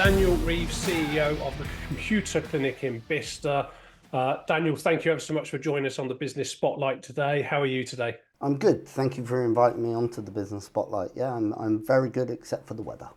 Daniel Reeves, CEO of the Computer Clinic in Bicester. Daniel, thank you ever so much for joining us on the Business Spotlight today. How are you today? I'm good. Thank you for inviting me onto the Business Spotlight. Yeah, I'm very good except for the weather.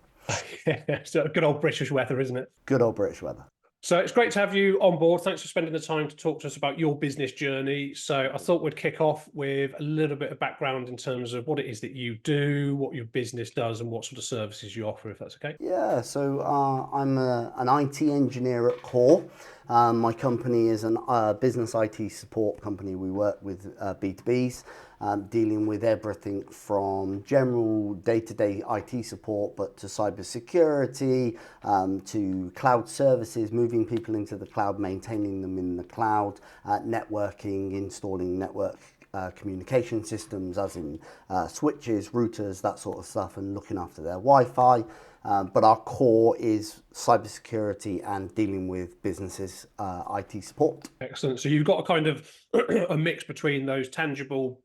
So good old British weather, isn't it? Good old British weather. So it's great to have you on board. Thanks for spending the time to talk to us about your business journey. So I thought we'd kick off with a little bit of background in terms of what it is that you do, what your business does, and what sort of services you offer, if that's okay. Yeah, so I'm an IT engineer at core. My company is a business IT support company. We work with B2Bs, dealing with everything from general day-to-day IT support, but to cybersecurity, to cloud services, moving people into the cloud, maintaining them in the cloud, networking, installing network communication systems, as in switches, routers, that sort of stuff, and looking after their Wi-Fi. But our core is cybersecurity and dealing with businesses' IT support. Excellent. So you've got a kind of a mix between those tangible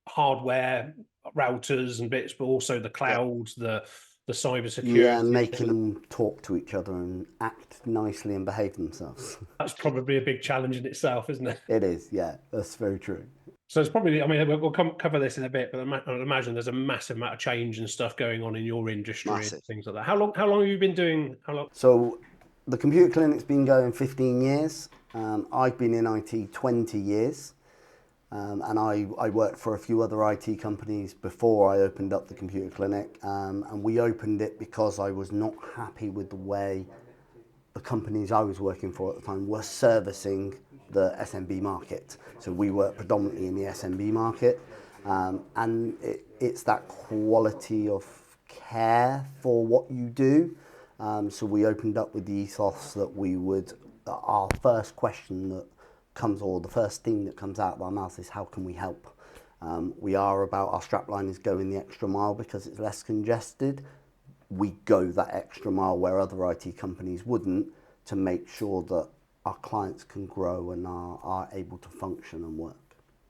hardware, routers and bits, but also the cloud, the Yeah, cybersecurity. making them talk to each other and act nicely and behave themselves. That's probably a big challenge in itself, isn't it? It is, yeah, that's very true. So it's probably, I mean, we'll cover this in a bit, but I would imagine there's a massive amount of change and stuff going on in your industry and Massive. things like that. How long have you been doing? How long? So the computer clinic's been going 15 years. I've been in IT 20 years. And I worked for a few other IT companies before I opened up the computer clinic. And we opened it because I was not happy with the way the companies I was working for at the time were servicing the SMB market. So we work predominantly in the SMB market. And it's that quality of care for what you do. So we opened up with the ethos that our first question that comes, or the first thing that comes out of our mouth, is how can we help? We are about, our strapline is going the extra mile because it's less congested. We go that extra mile where other IT companies wouldn't, to make sure that our clients can grow and are able to function and work.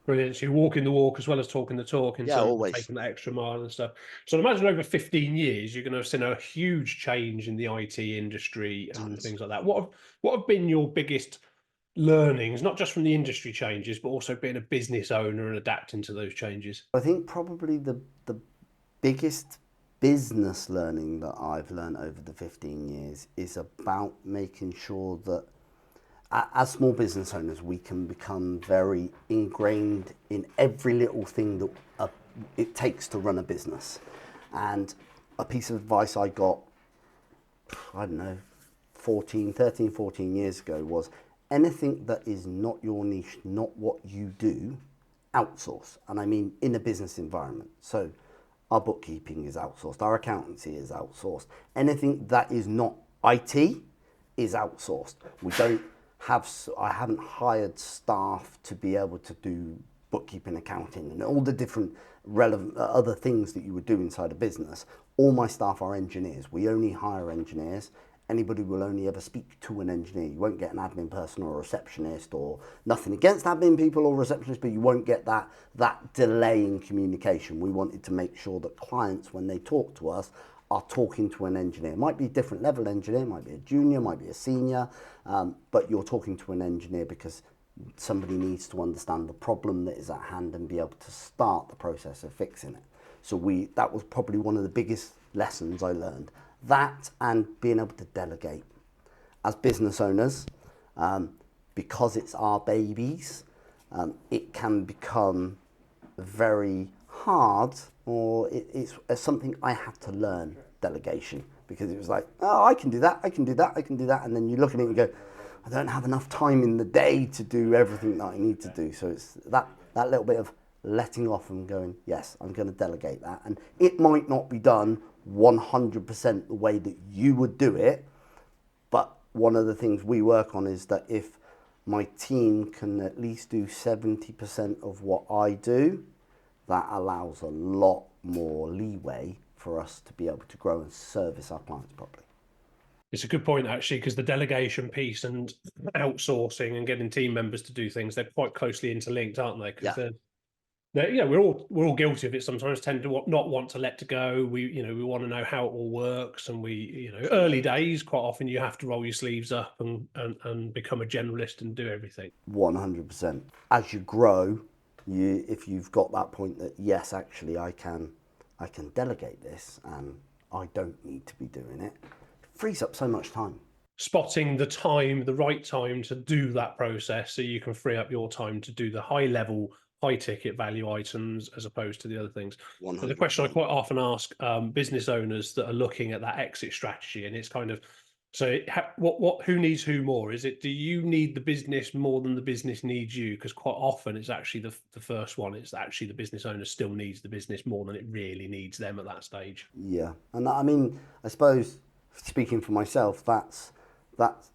Brilliant. So you're walking the walk as well as talking the talk in Yeah, terms always. of taking that extra mile and stuff. So I imagine over 15 years, you're going to have seen a huge change in the IT industry and Tons. things like that. What have been your biggest learnings, not just from the industry changes, but also being a business owner and adapting to those changes? I think probably the biggest business learning that I've learned over the 15 years is about making sure that as small business owners, we can become very ingrained in every little thing that it takes to run a business. And a piece of advice I got, I don't know, 13, 14 years ago was, anything that is not your niche, not what you do, outsource. And I mean in a business environment. So our bookkeeping is outsourced, our accountancy is outsourced. Anything that is not IT is outsourced. I haven't hired staff to be able to do bookkeeping, accounting, and all the different relevant other things that you would do inside a business. All my staff are engineers. We only hire engineers. Anybody will only ever speak to an engineer. You won't get an admin person or a receptionist, or nothing against admin people or receptionists, but you won't get that delay in communication. We wanted to make sure that clients, when they talk to us, are talking to an engineer. It might be a different level engineer, might be a junior, might be a senior, but you're talking to an engineer because somebody needs to understand the problem that is at hand and be able to start the process of fixing it. So that was probably one of the biggest lessons I learned. That, and being able to delegate. As business owners, because it's our babies, it can become very hard, or it's something I had to learn, delegation, because it was like, oh, I can do that, and then you look at it and you go, I don't have enough time in the day to do everything that I need to do. So it's that little bit of letting off and going, yes, I'm going to delegate that, and it might not be done 100% the way that you would do it, but one of the things we work on is that if my team can at least do 70% of what I do, that allows a lot more leeway for us to be able to grow and service our clients properly. It's a good point, actually, because the delegation piece and outsourcing and getting team members to do things, they're quite closely interlinked, aren't they? Because Yeah, we're all guilty of it sometimes, tend to not want to let to go. We want to know how it all works, and early days, quite often you have to roll your sleeves up and become a generalist and do everything. 100%. As you grow, if you've got that point that yes, actually I can delegate this and I don't need to be doing it, it frees up so much time. Spotting the right time to do that process, so you can free up your time to do the high level, high ticket value items as opposed to the other things. But the question I 100%. quite often ask business owners that are looking at that exit strategy, and it's kind of, so who needs who more? Is it, do you need the business more than the business needs you? Because quite often it's actually the first one. It's actually the business owner still needs the business more than it really needs them at that stage. Yeah, and I mean, I suppose speaking for myself, that's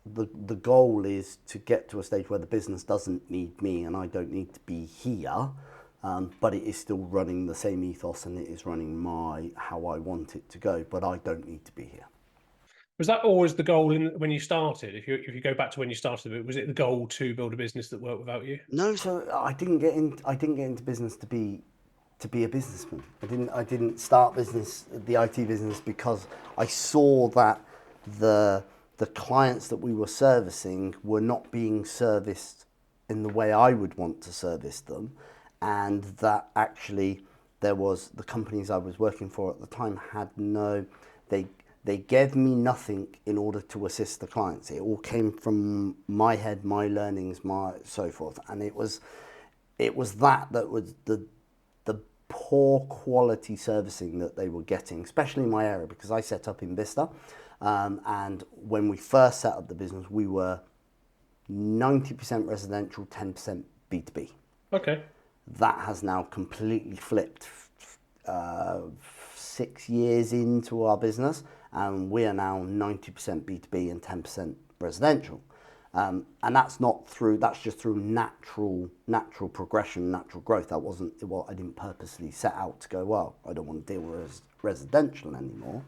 the goal is to get to a stage where the business doesn't need me and I don't need to be here, but it is still running the same ethos and it is running how I want it to go, but I don't need to be here. Was that always the goal when you started? If you go back to when you started, was it the goal to build a business that worked without you? No, so I didn't get into business to be a businessman. I didn't start the IT business because I saw that the clients that we were servicing were not being serviced in the way I would want to service them, and that actually the companies I was working for at the time had no, they gave me nothing in order to assist the clients. It all came from my head, my learnings, my so forth, and it was that was the poor quality servicing that they were getting, especially in my area, because I set up in Vista. And when we first set up the business, we were 90% residential, 10% B2B. Okay. That has now completely flipped 6 years into our business, and we are now 90% B2B and 10% residential. And that's just through natural progression, natural growth. That wasn't what I didn't purposely set out to go, well, I don't want to deal with residential anymore.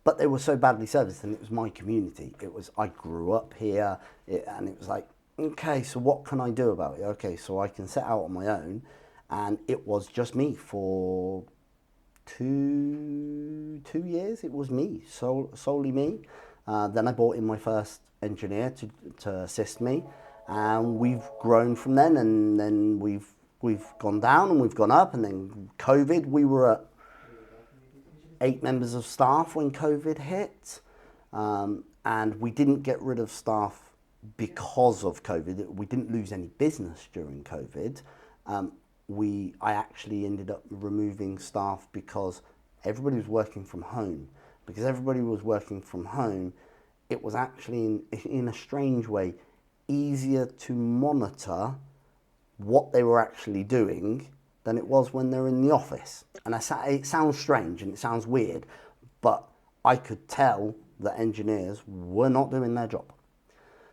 But they were so badly serviced, and it was my community. I grew up here, and it was like, okay, so what can I do about it? Okay, so I can set out on my own, and it was just me for 2 years. It was me, solely me. Then I brought in my first engineer to assist me, and we've grown from then. And then we've gone down and we've gone up, and then COVID, we were at 8 members of staff when COVID hit, and we didn't get rid of staff because of COVID. We didn't lose any business during COVID. I actually ended up removing staff because everybody was working from home. Because everybody was working from home, it was actually, in a strange way, easier to monitor what they were actually doing than it was when they're in the office. And it sounds strange and it sounds weird, but I could tell that engineers were not doing their job.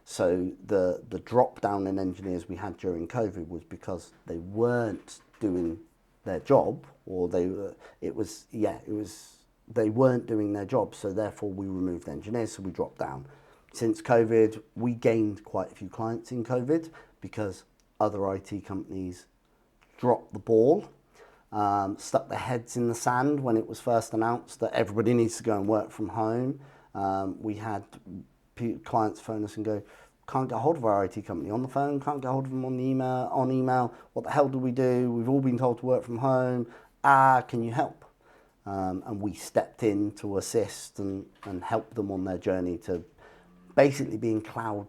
So the drop down in engineers we had during COVID was because they weren't doing their job, or they weren't doing their job. So therefore we removed engineers, so we dropped down. Since COVID, we gained quite a few clients in COVID because other IT companies dropped the ball, stuck their heads in the sand when it was first announced that everybody needs to go and work from home. We had clients phone us and go, can't get hold of our IT company on the phone, can't get hold of them on email. What the hell do we do? We've all been told to work from home. Can you help? And we stepped in to assist and help them on their journey to basically being cloud,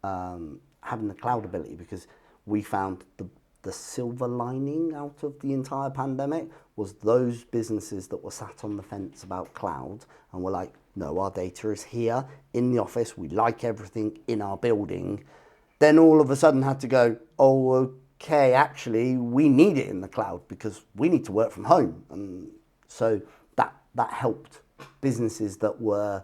having the cloud ability, because we found the silver lining out of the entire pandemic was those businesses that were sat on the fence about cloud and were like, no, our data is here in the office, we like everything in our building, then all of a sudden had to go, oh, okay, actually we need it in the cloud because we need to work from home. And so that helped businesses that were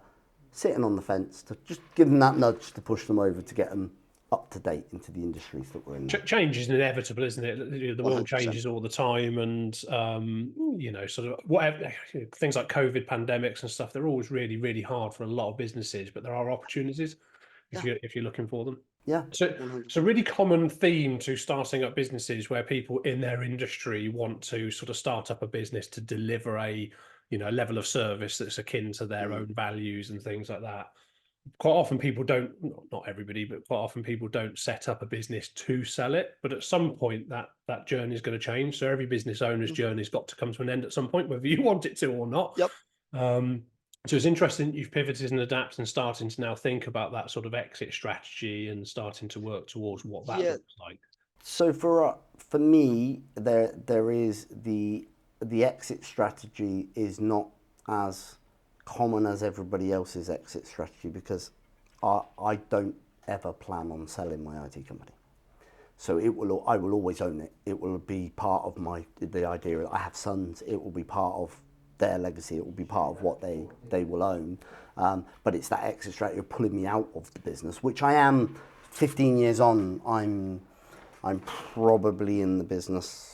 sitting on the fence to just give them that nudge to push them over to get them up to date into the industries that we're in. Change is inevitable, isn't it? The world 100%. changes all the time, and sort of whatever things like COVID, pandemics, and stuff. They're always really, really hard for a lot of businesses, but there are opportunities. if you're looking for them. Yeah. So 100%. it's a really common theme to starting up businesses where people in their industry want to sort of start up a business to deliver a, level of service that's akin to their own values and things like that. Quite often people don't, not everybody, but quite often people don't set up a business to sell it. But at some point that journey is going to change. So every business owner's journey's got to come to an end at some point, whether you want it to or not. Yep. So it's interesting you've pivoted and adapted and starting to now think about that sort of exit strategy and starting to work towards what that looks like. So for me, there is the exit strategy is not as common as everybody else's exit strategy, because I don't ever plan on selling my IT company. So I will always own it. It will be part of the idea that I have sons. It will be part of their legacy. It will be part of what they will own. But it's that exit strategy of pulling me out of the business, which I am 15 years on. I'm probably in the business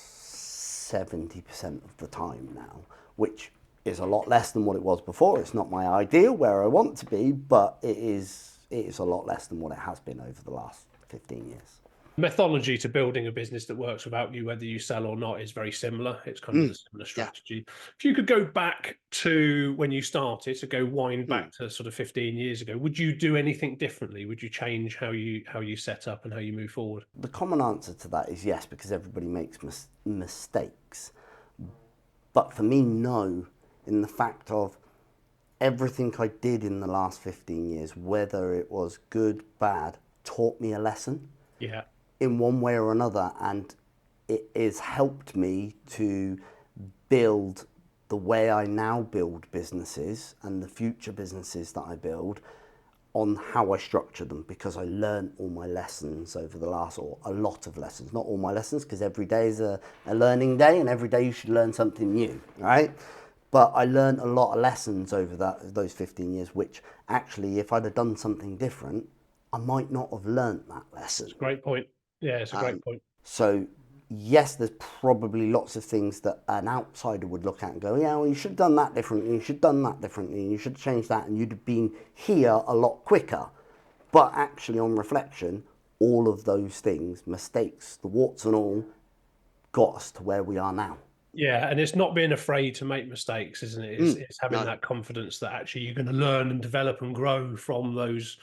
70% of the time now, which is a lot less than what it was before. It's not my ideal where I want to be, but it is a lot less than what it has been over the last 15 years. Methodology to building a business that works without you, whether you sell or not, is very similar. It's kind of the similar strategy. If you could go back to when you started, to go wind back to sort of 15 years ago, would you do anything differently? Would you change how you set up and how you move forward? The common answer to that is yes, because everybody makes mistakes. But for me, no, in the fact of everything I did in the last 15 years, whether it was good, bad, taught me a lesson. Yeah. In one way or another, and it has helped me to build the way I now build businesses and the future businesses that I build on how I structure them, because I learned all my lessons over the last, or a lot of lessons, not all my lessons, because every day is a learning day and every day you should learn something new, right? But I learned a lot of lessons over those 15 years, which actually, if I'd have done something different, I might not have learned that lesson. It's a great point. Yeah, it's a great point. So yes, there's probably lots of things that an outsider would look at and go, yeah, well, you should have done that differently, you should have done that differently, and you should have changed that, and you'd have been here a lot quicker. But actually, on reflection, all of those things, mistakes, the warts and all, got us to where we are now. Yeah, and it's not being afraid to make mistakes, isn't it? It's having that confidence that actually you're going to learn and develop and grow from those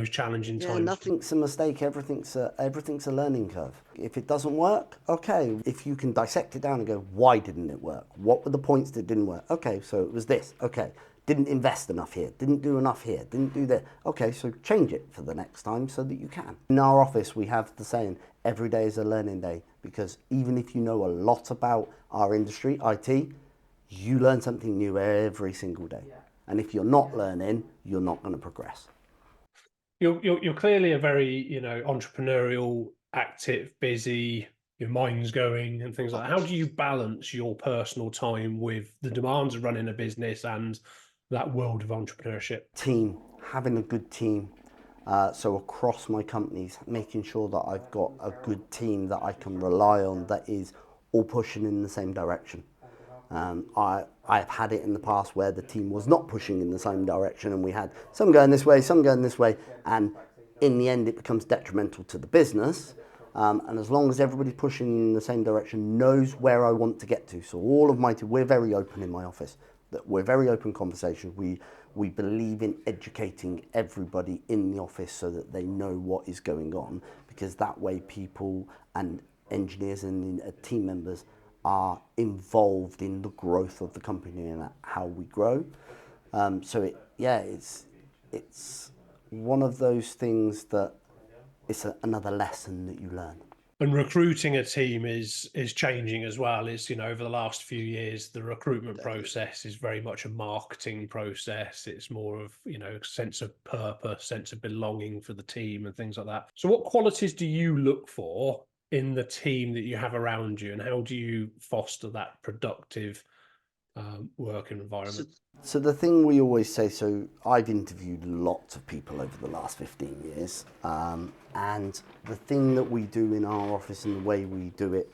challenging times. Nothing's a mistake. Everything's a learning curve. If it doesn't work, okay. If you can dissect it down and go, why didn't it work? What were the points that didn't work? Okay, so it was this. Okay, didn't invest enough here. Didn't do enough here. Didn't do that. Okay, so change it for the next time so that you can. In our office, we have the saying, every day is a learning day, because even if you know a lot about our industry, IT, you learn something new every single day. And if you're not learning, you're not going to progress. You're clearly a very, entrepreneurial, active, busy, your mind's going and things like that. How do you balance your personal time with the demands of running a business and that world of entrepreneurship? Team, having a good team. So across my companies, making sure that I've got a good team that I can rely on, that is all pushing in the same direction. I've had it in the past where the team was not pushing in the same direction, and we had some going this way, some going this way, and in the end it becomes detrimental to the business. And as long as everybody's pushing in the same direction, knows where I want to get to. So all of my team, we're very open in my office. That we're very open conversation. We believe in educating everybody in the office so that they know what is going on, because that way people and engineers and team members are involved in the growth of the company and how we grow. So it's one of those things that it's another lesson that you learn. And recruiting a team is changing as well. It's, over the last few years, the recruitment process is very much a marketing process. It's more of, a sense of purpose, sense of belonging for the team and things like that. So what qualities do you look for in the team that you have around you, and how do you foster that productive work environment? So the thing we always say, so I've interviewed lots of people over the last 15 years, and the thing that we do in our office and the way we do it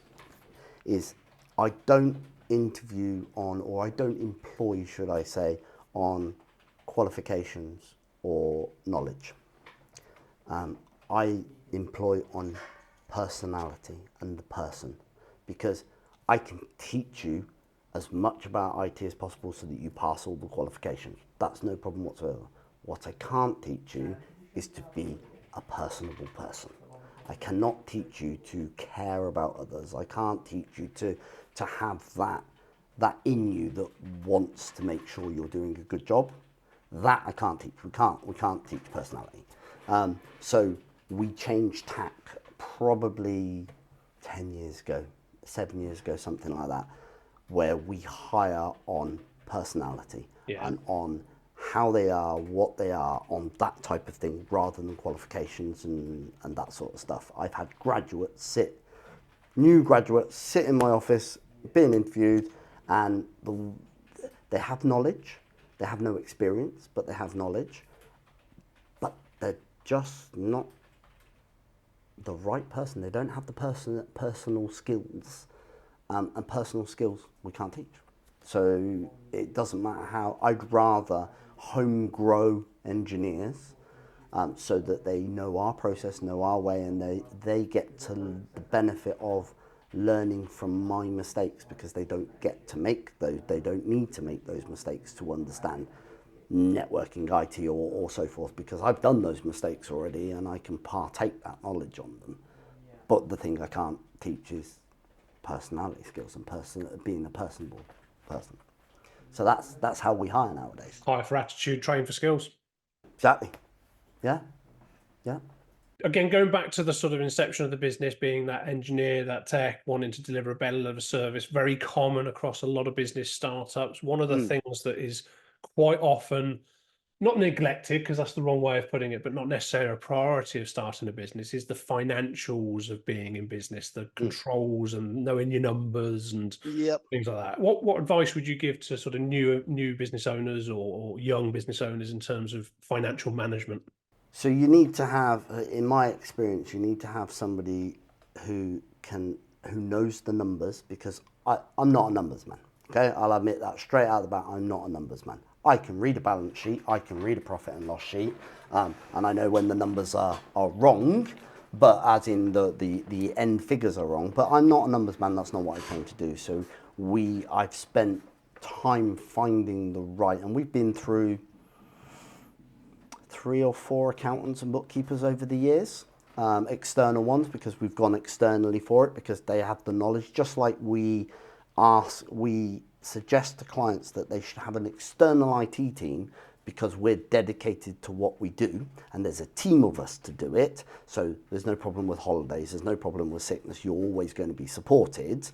is I don't interview on, or I don't employ, should I say, on qualifications or knowledge. I employ on personality and the person, because I can teach you as much about IT as possible so that you pass all the qualifications. That's no problem whatsoever. What I can't teach you is to be a personable person. I cannot teach you to care about others. I can't teach you to have that in you that wants to make sure you're doing a good job. That I can't teach. We can't teach personality. So we changed tack probably 10 years ago, 7 years ago, something like that, where we hire on personality and on how they are, what they are, on that type of thing, rather than qualifications and that sort of stuff. I've had new graduates sit in my office, being interviewed, and they have knowledge. They have no experience, but they have knowledge. But they're just not the right person. They don't have the personal skills, and personal skills we can't teach. So it doesn't matter how. I'd rather home grow engineers, so that they know our process, know our way, and they get to the benefit of learning from my mistakes, because they don't get to make those. They don't need to make those mistakes to understand networking, IT, or so forth, because I've done those mistakes already and I can partake that knowledge on them. But the thing I can't teach is personality skills and being a personable person. So that's how we hire nowadays. Hire for attitude, train for skills. Exactly. Yeah. Yeah. Again, going back to the sort of inception of the business, being that engineer, that tech, wanting to deliver a better level of service, very common across a lot of business startups. One of the things that is quite often not neglected, because that's the wrong way of putting it, but not necessarily a priority of starting a business, is the financials of being in business, the controls and knowing your numbers and Yep. things like that. What advice would you give to sort of new business owners or young business owners in terms of financial management? So you need to have, in my experience, you need to have somebody who knows the numbers, because I'm not a numbers man. Okay, I'll admit that straight out of the bat. I'm not a numbers man. I can read a balance sheet, I can read a profit and loss sheet, and I know when the numbers are wrong, but as in the end figures are wrong. But I'm not a numbers man. That's not what I came to do. So I've spent time finding the right, and we've been through 3 or 4 accountants and bookkeepers over the years, external ones, because we've gone externally for it, because they have the knowledge. Just like we suggest to clients that they should have an external IT team, because we're dedicated to what we do and there's a team of us to do it. So there's no problem with holidays, there's no problem with sickness. You're always going to be supported,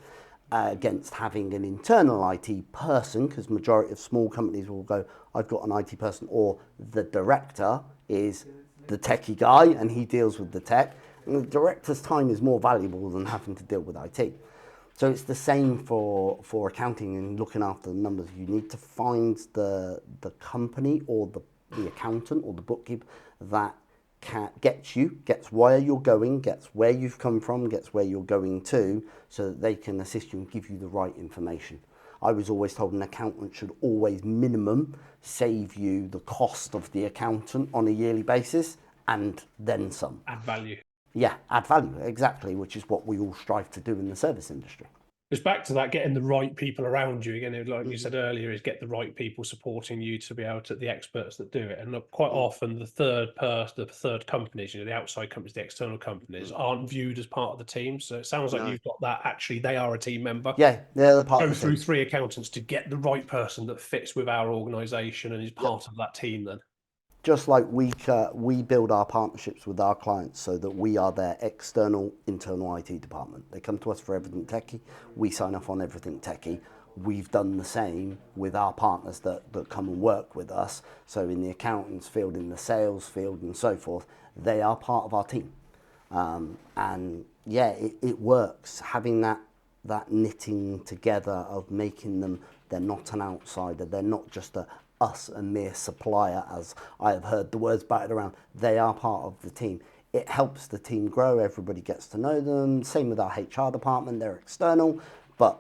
against having an internal IT person, because majority of small companies will go, I've got an IT person, or the director is the techie guy and he deals with the tech. And the director's time is more valuable than having to deal with IT. So it's the same for accounting and looking after the numbers. You need to find the company or the accountant or the bookkeeper that gets where you're going, gets where you've come from, gets where you're going to, so that they can assist you and give you the right information. I was always told an accountant should always minimum save you the cost of the accountant on a yearly basis, and then some. Add value. Yeah, add value, exactly, which is what we all strive to do in the service industry. It's back to that, getting the right people around you. Again, like you said earlier, is get the right people supporting you to be able to, the experts that do it. And look, quite often the third companies, the outside companies, the external companies aren't viewed as part of the team. So it sounds like you've got that. Actually, they are a team member. Yeah, they're the part Go of the through team. 3 accountants to get the right person that fits with our organisation and is part of that team then. Just like we build our partnerships with our clients so that we are their internal IT department. They come to us for everything techie. We sign off on everything techie. We've done the same with our partners that come and work with us. So in the accountants field, in the sales field and so forth, they are part of our team. And yeah, it works. Having that knitting together of making them, they're not an outsider. They're not just a mere supplier, as I have heard the words battered around. They are part of the team. It helps the team grow. Everybody gets to know them. Same with our HR department. They're external, but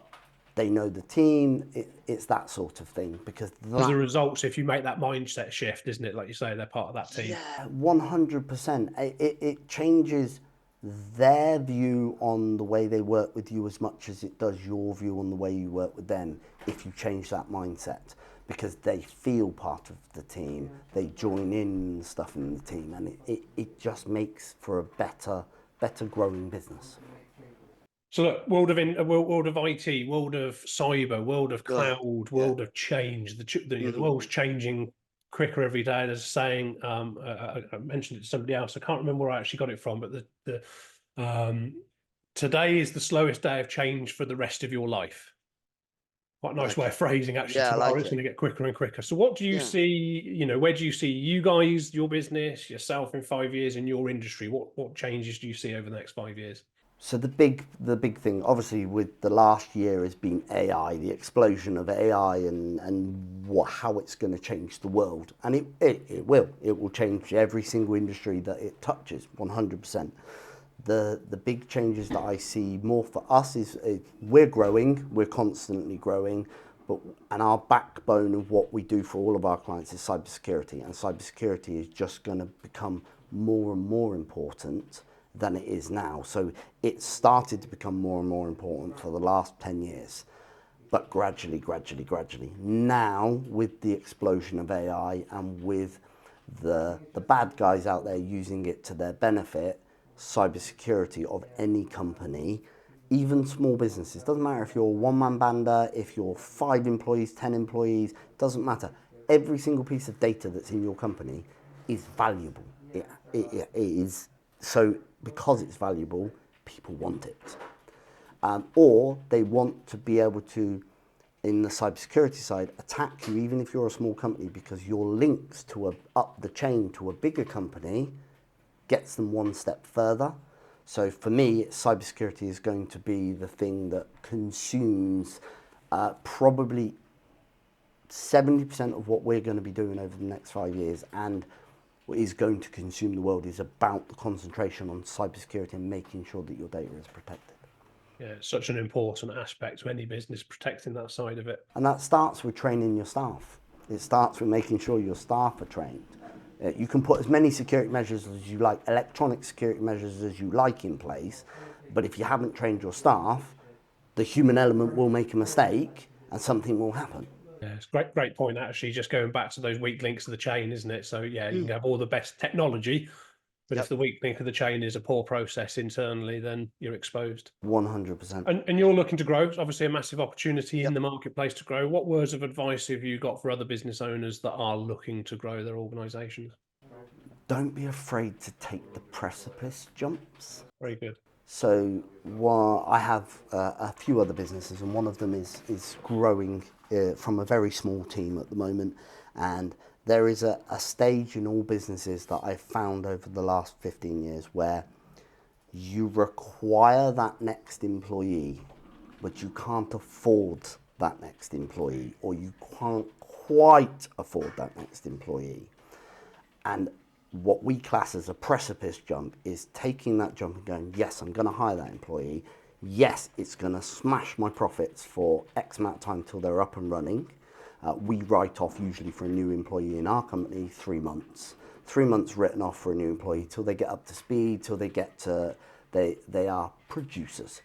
they know the team. It's that sort of thing, because As a that, result, if you make that mindset shift, isn't it? Like you say, they're part of that team. yeah, 100%. It changes their view on the way they work with you as much as it does your view on the way you work with them if you change that mindset, because they feel part of the team, they join in stuff in the team, and it just makes for a better growing business. So look, world of IT, world of cyber, world of Ugh, cloud, yeah. world of change. The world's changing quicker every day. There's a saying. I mentioned it to somebody else. I can't remember where I actually got it from, but today is the slowest day of change for the rest of your life. Quite a nice way Okay. of phrasing. Actually, Yeah, I tomorrow like it's it. going to get quicker and quicker. So, what do you Yeah. see? Where do you see you guys, your business, yourself in 5 years in your industry? What changes do you see over the next 5 years? So the big thing, obviously, with the last year has been AI, the explosion of AI, and how it's going to change the world, and it will change every single industry that it touches, 100%. The big changes that I see more for us is we're growing, we're constantly growing, and our backbone of what we do for all of our clients is cybersecurity, and cybersecurity is just going to become more and more important than it is now. So it started to become more and more important for the last 10 years. But gradually, now with the explosion of AI and with the bad guys out there using it to their benefit, cybersecurity of any company, even small businesses, doesn't matter if you're a one-man bander, if you're 5 employees, 10 employees, doesn't matter. Every single piece of data that's in your company is valuable. It is. So because it's valuable, people want it. Or they want to be able to, in the cybersecurity side, attack you even if you're a small company, because your links to up the chain to a bigger company gets them one step further. So for me, cybersecurity is going to be the thing that consumes probably 70% of what we're going to be doing over the next 5 years, and what is going to consume the world is about the concentration on cybersecurity and making sure that your data is protected. Yeah, it's such an important aspect to any business, protecting that side of it. And that starts with training your staff. It starts with making sure your staff are trained. You can put as many security measures as you like, electronic security measures as you like in place, but if you haven't trained your staff, the human element will make a mistake and something will happen. Yeah, it's a great point, actually, just going back to those weak links of the chain, isn't it? So yeah, you can have all the best technology, but if Yep. the weak link of the chain is a poor process internally, then you're exposed. 100%. And you're looking to grow. It's obviously a massive opportunity in Yep. the marketplace to grow. What words of advice have you got for other business owners that are looking to grow their organizations? Don't be afraid to take the precipice jumps. Very good. So I have a few other businesses, and one of them is growing from a very small team at the moment. And there is a stage in all businesses that I've found over the last 15 years where you require that next employee, but you can't afford that next employee, or you can't quite afford that next employee. And what we class as a precipice jump is taking that jump and going, yes, I'm going to hire that employee. Yes, it's going to smash my profits for X amount of time till they're up and running. We write off usually for a new employee in our company 3 months. 3 months written off for a new employee till they get up to speed, till they get to, they are producers.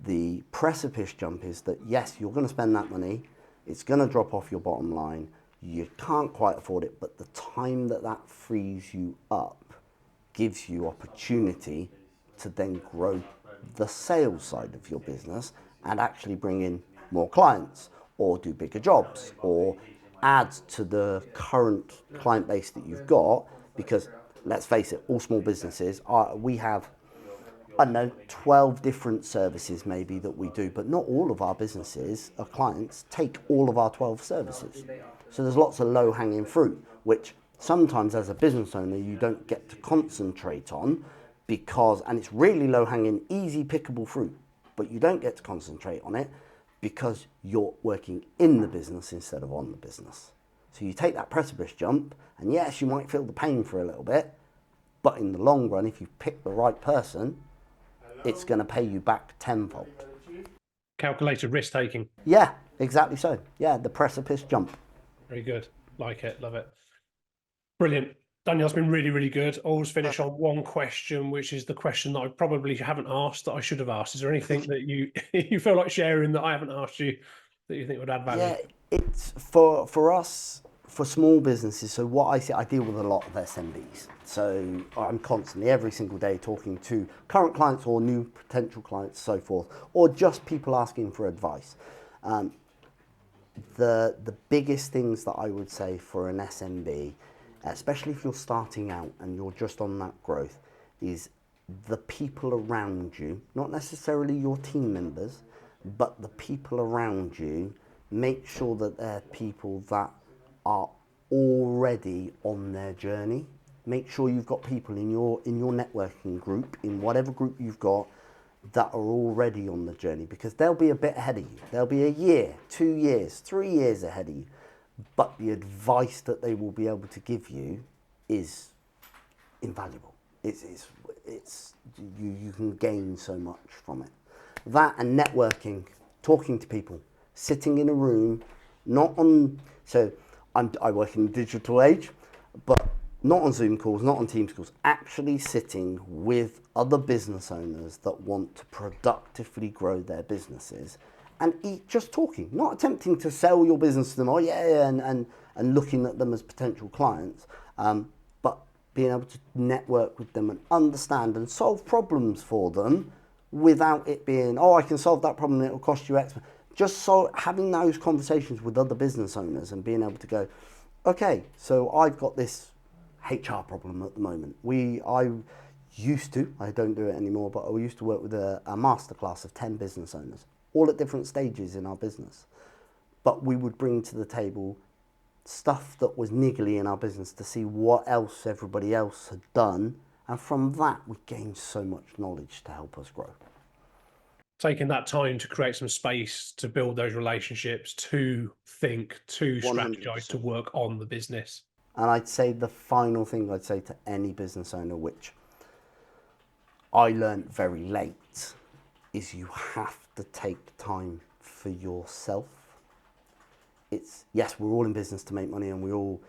The precipice jump is that, yes, you're going to spend that money. It's going to drop off your bottom line. You can't quite afford it, but the time that frees you up gives you opportunity to then grow the sales side of your business and actually bring in more clients, or do bigger jobs, or add to the current client base that you've got. Because let's face it, all small businesses we have, I don't know, 12 different services maybe that we do, but not all of our businesses, our clients, take all of our 12 services. So there's lots of low-hanging fruit, which sometimes as a business owner you don't get to concentrate on, and it's really low-hanging, easy pickable fruit, but you don't get to concentrate on it because you're working in the business instead of on the business. So you take that precipice jump, and yes, you might feel the pain for a little bit, but in the long run, if you pick the right person, it's going to pay you back tenfold. Calculated risk taking. Yeah, exactly so. Yeah, the precipice jump. Very good. Like it. Love it. Brilliant. Daniel, that's been really, really good. Always finish on one question, which is the question that I probably haven't asked that I should have asked. Is there anything that you you feel like sharing that I haven't asked you that you think would add value? Yeah, it's for us, for small businesses. So what I see, I deal with a lot of SMBs. So I'm constantly, every single day, talking to current clients or new potential clients, so forth, or just people asking for advice. The biggest things that I would say for an SMB, especially if you're starting out and you're just on that growth, is the people around you, not necessarily your team members, but the people around you. Make sure that they're people that are already on their journey. Make sure you've got people in your networking group, in whatever group you've got, that are already on the journey, because they'll be a bit ahead of you. They'll be a year, 2 years, 3 years ahead of you. But the advice that they will be able to give you is invaluable. You can gain so much from it. That and networking, talking to people, sitting in a room, not on. So I work in the digital age, but not on Zoom calls, not on Teams calls. Actually sitting with other business owners that want to productively grow their businesses, and just talking, not attempting to sell your business to them. Oh yeah, and looking at them as potential clients, but being able to network with them and understand and solve problems for them without it being, oh, I can solve that problem and it'll cost you X. Just so having those conversations with other business owners and being able to go, okay, so I've got this HR problem at the moment. I don't do it anymore, but I used to work with a masterclass of 10 business owners, all at different stages in our business. But we would bring to the table stuff that was niggly in our business to see what else everybody else had done. And from that, we gained so much knowledge to help us grow. Taking that time to create some space to build those relationships, to think, to 100%. strategize, to work on the business. And I'd say the final thing I'd say to any business owner, which I learned very late, is you have to take time for yourself. Yes, we're all in business to make money, and we all,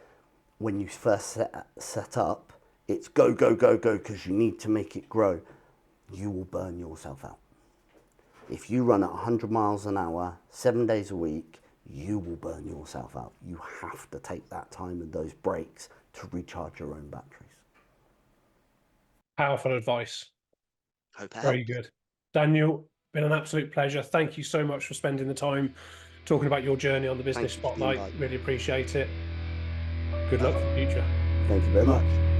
when you first set up, it's go, go, go, go, because you need to make it grow. You will burn yourself out. If you run at 100 miles an hour, 7 days a week, you will burn yourself out. You have to take that time and those breaks to recharge your own batteries. Powerful advice. Hope it Very helped. good. Daniel, been an absolute pleasure. Thank you so much for spending the time talking about your journey on the Business Thank you for the Spotlight. invite. Really appreciate it. Good luck for the future. Thank you very much.